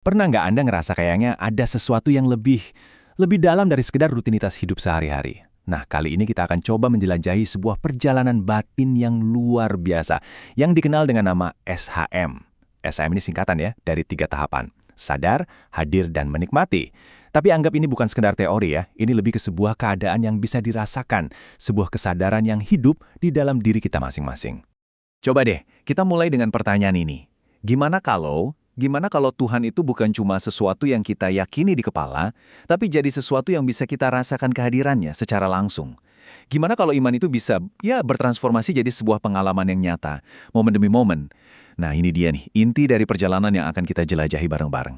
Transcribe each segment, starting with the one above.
Pernah nggak Anda ngerasa kayaknya ada sesuatu yang lebih dalam dari sekedar rutinitas hidup sehari-hari? Nah, kali ini kita akan coba menjelajahi sebuah perjalanan batin yang luar biasa, yang dikenal dengan nama SHM. SHM ini singkatan ya, dari 3 tahapan. Sadar, hadir, dan menikmati. Tapi anggap ini bukan sekedar teori ya, ini lebih ke sebuah keadaan yang bisa dirasakan, sebuah kesadaran yang hidup di dalam diri kita masing-masing. Coba deh, kita mulai dengan pertanyaan ini. Gimana kalau Tuhan itu bukan cuma sesuatu yang kita yakini di kepala, tapi jadi sesuatu yang bisa kita rasakan kehadirannya secara langsung? Gimana kalau iman itu bisa, bertransformasi jadi sebuah pengalaman yang nyata, momen demi momen? Nah, ini dia nih, inti dari perjalanan yang akan kita jelajahi bareng-bareng.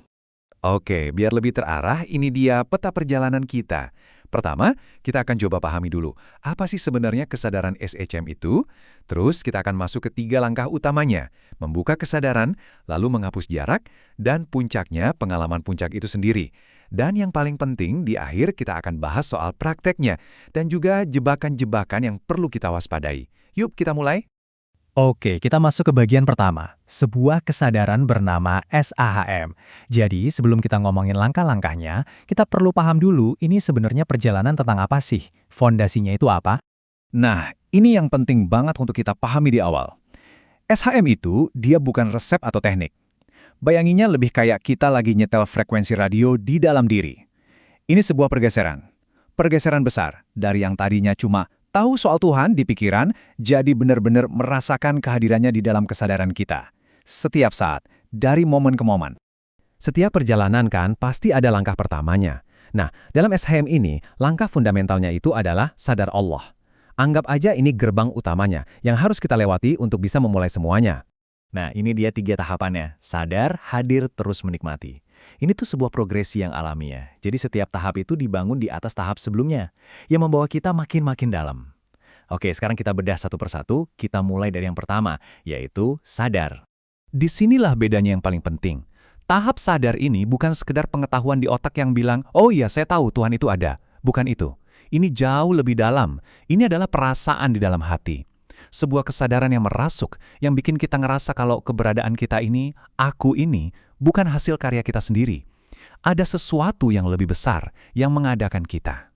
Oke, biar lebih terarah, ini dia peta perjalanan kita. Pertama, kita akan coba pahami dulu, apa sih sebenarnya kesadaran SHM itu? Terus kita akan masuk ke 3 langkah utamanya, membuka kesadaran, lalu menghapus jarak, dan puncaknya pengalaman puncak itu sendiri. Dan yang paling penting, di akhir kita akan bahas soal prakteknya, dan juga jebakan-jebakan yang perlu kita waspadai. Yuk, kita mulai. Oke, kita masuk ke bagian pertama, sebuah kesadaran bernama SAHM. Jadi, sebelum kita ngomongin langkah-langkahnya, kita perlu paham dulu ini sebenarnya perjalanan tentang apa sih? Fondasinya itu apa? Nah, ini yang penting banget untuk kita pahami di awal. SHM itu, dia bukan resep atau teknik. Bayanginya lebih kayak kita lagi nyetel frekuensi radio di dalam diri. Ini sebuah pergeseran. Pergeseran besar, dari yang tadinya cuma tahu soal Tuhan di pikiran, jadi benar-benar merasakan kehadirannya di dalam kesadaran kita. Setiap saat, dari momen ke momen. Setiap perjalanan kan pasti ada langkah pertamanya. Nah, dalam SHM ini, langkah fundamentalnya itu adalah sadar Allah. Anggap aja ini gerbang utamanya yang harus kita lewati untuk bisa memulai semuanya. Nah, ini dia 3 tahapannya. Sadar, hadir, terus menikmati. Ini tuh sebuah progresi yang alami ya. Jadi setiap tahap itu dibangun di atas tahap sebelumnya, yang membawa kita makin-makin dalam. Oke, sekarang kita bedah satu persatu, kita mulai dari yang pertama, yaitu sadar. Disinilah bedanya yang paling penting. Tahap sadar ini bukan sekedar pengetahuan di otak yang bilang, oh iya saya tahu Tuhan itu ada. Bukan itu. Ini jauh lebih dalam. Ini adalah perasaan di dalam hati. Sebuah kesadaran yang merasuk, yang bikin kita ngerasa kalau keberadaan kita ini, aku ini, bukan hasil karya kita sendiri. Ada sesuatu yang lebih besar yang mengadakan kita.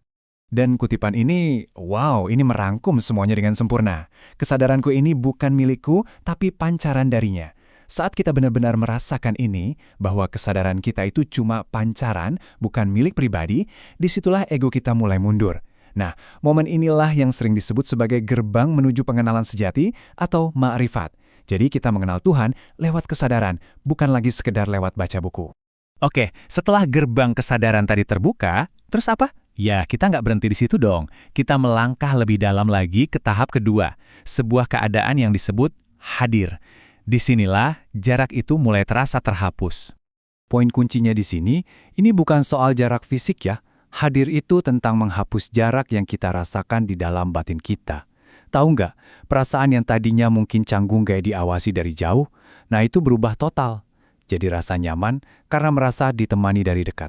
Dan kutipan ini, wow, ini merangkum semuanya dengan sempurna. Kesadaranku ini bukan milikku, tapi pancaran darinya. Saat kita benar-benar merasakan ini, bahwa kesadaran kita itu cuma pancaran, bukan milik pribadi, disitulah ego kita mulai mundur. Nah, momen inilah yang sering disebut sebagai gerbang menuju pengenalan sejati atau ma'rifat. Jadi kita mengenal Tuhan lewat kesadaran, bukan lagi sekedar lewat baca buku. Oke, setelah gerbang kesadaran tadi terbuka, terus apa? Ya, kita nggak berhenti di situ dong. Kita melangkah lebih dalam lagi ke tahap kedua, sebuah keadaan yang disebut hadir. Disinilah jarak itu mulai terasa terhapus. Poin kuncinya di sini, ini bukan soal jarak fisik ya. Hadir itu tentang menghapus jarak yang kita rasakan di dalam batin kita. Tahu nggak, perasaan yang tadinya mungkin canggung gaya diawasi dari jauh, nah itu berubah total. Jadi rasa nyaman karena merasa ditemani dari dekat.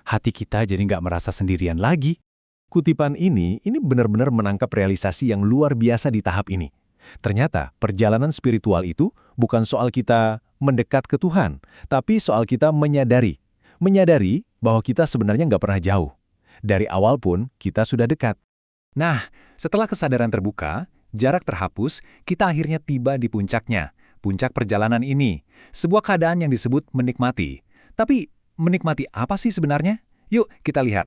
Hati kita jadi nggak merasa sendirian lagi. Kutipan ini benar-benar menangkap realisasi yang luar biasa di tahap ini. Ternyata perjalanan spiritual itu bukan soal kita mendekat ke Tuhan, tapi soal kita menyadari. Menyadari bahwa kita sebenarnya nggak pernah jauh. Dari awal pun kita sudah dekat. Nah, setelah kesadaran terbuka, jarak terhapus, kita akhirnya tiba di puncaknya. Puncak perjalanan ini, sebuah keadaan yang disebut menikmati. Tapi, menikmati apa sih sebenarnya? Yuk, kita lihat.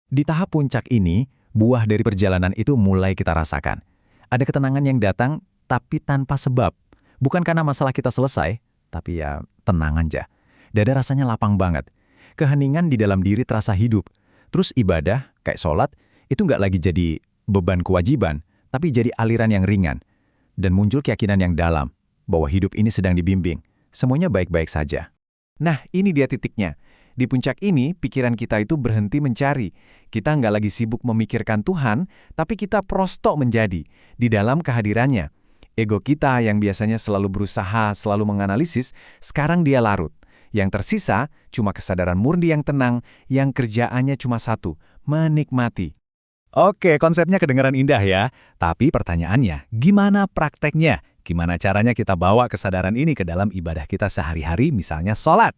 Di tahap puncak ini, buah dari perjalanan itu mulai kita rasakan. Ada ketenangan yang datang, tapi tanpa sebab. Bukan karena masalah kita selesai, tapi ya tenang aja. Dada rasanya lapang banget. Keheningan di dalam diri terasa hidup. Terus ibadah, kayak sholat, itu nggak lagi jadi beban kewajiban, tapi jadi aliran yang ringan. Dan muncul keyakinan yang dalam, bahwa hidup ini sedang dibimbing. Semuanya baik-baik saja. Nah, ini dia titiknya. Di puncak ini, pikiran kita itu berhenti mencari. Kita nggak lagi sibuk memikirkan Tuhan, tapi kita prosto menjadi. Di dalam kehadirannya. Ego kita yang biasanya selalu berusaha, selalu menganalisis, sekarang dia larut. Yang tersisa cuma kesadaran murni yang tenang, yang kerjaannya cuma satu, menikmati. Oke, konsepnya kedengaran indah ya. Tapi pertanyaannya, gimana prakteknya? Gimana caranya kita bawa kesadaran ini ke dalam ibadah kita sehari-hari, misalnya sholat.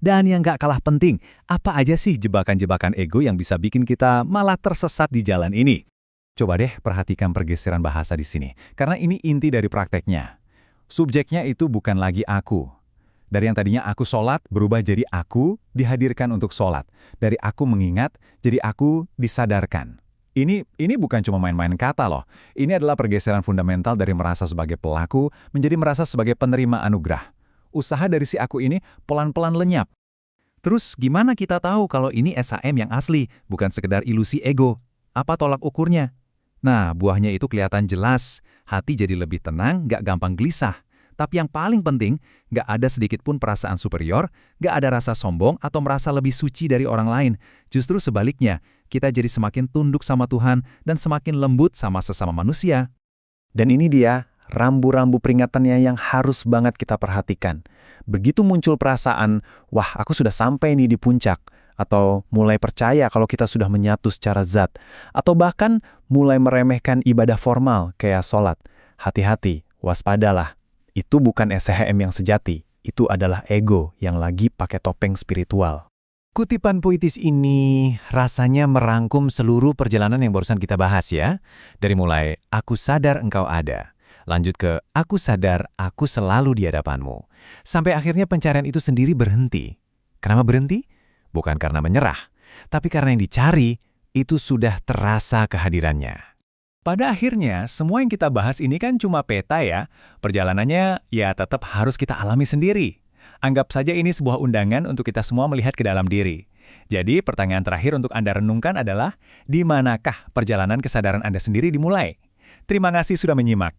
Dan yang gak kalah penting, apa aja sih jebakan-jebakan ego yang bisa bikin kita malah tersesat di jalan ini? Coba deh perhatikan pergeseran bahasa di sini, karena ini inti dari prakteknya. Subjeknya itu bukan lagi aku. Dari yang tadinya aku sholat, berubah jadi aku dihadirkan untuk sholat. Dari aku mengingat, jadi aku disadarkan. Ini bukan cuma main-main kata loh. Ini adalah pergeseran fundamental dari merasa sebagai pelaku menjadi merasa sebagai penerima anugerah. Usaha dari si aku ini pelan-pelan lenyap. Terus gimana kita tahu kalau ini SHM yang asli, bukan sekedar ilusi ego? Apa tolak ukurnya? Nah, buahnya itu kelihatan jelas. Hati jadi lebih tenang, gak gampang gelisah. Tapi yang paling penting, gak ada sedikit pun perasaan superior, gak ada rasa sombong atau merasa lebih suci dari orang lain. Justru sebaliknya, kita jadi semakin tunduk sama Tuhan dan semakin lembut sama sesama manusia. Dan ini dia, rambu-rambu peringatannya yang harus banget kita perhatikan. Begitu muncul perasaan, wah aku sudah sampai nih di puncak, atau mulai percaya kalau kita sudah menyatu secara zat, atau bahkan mulai meremehkan ibadah formal kayak sholat. Hati-hati, waspadalah. Itu bukan SHM yang sejati, itu adalah ego yang lagi pakai topeng spiritual. Kutipan puitis ini rasanya merangkum seluruh perjalanan yang barusan kita bahas ya. Dari mulai, aku sadar engkau ada. Lanjut ke, aku sadar aku selalu di hadapanmu. Sampai akhirnya pencarian itu sendiri berhenti. Kenapa berhenti? Bukan karena menyerah, tapi karena yang dicari itu sudah terasa kehadirannya. Pada akhirnya, semua yang kita bahas ini kan cuma peta ya. Perjalanannya ya tetap harus kita alami sendiri. Anggap saja ini sebuah undangan untuk kita semua melihat ke dalam diri. Jadi, pertanyaan terakhir untuk Anda renungkan adalah, di manakah perjalanan kesadaran Anda sendiri dimulai? Terima kasih sudah menyimak.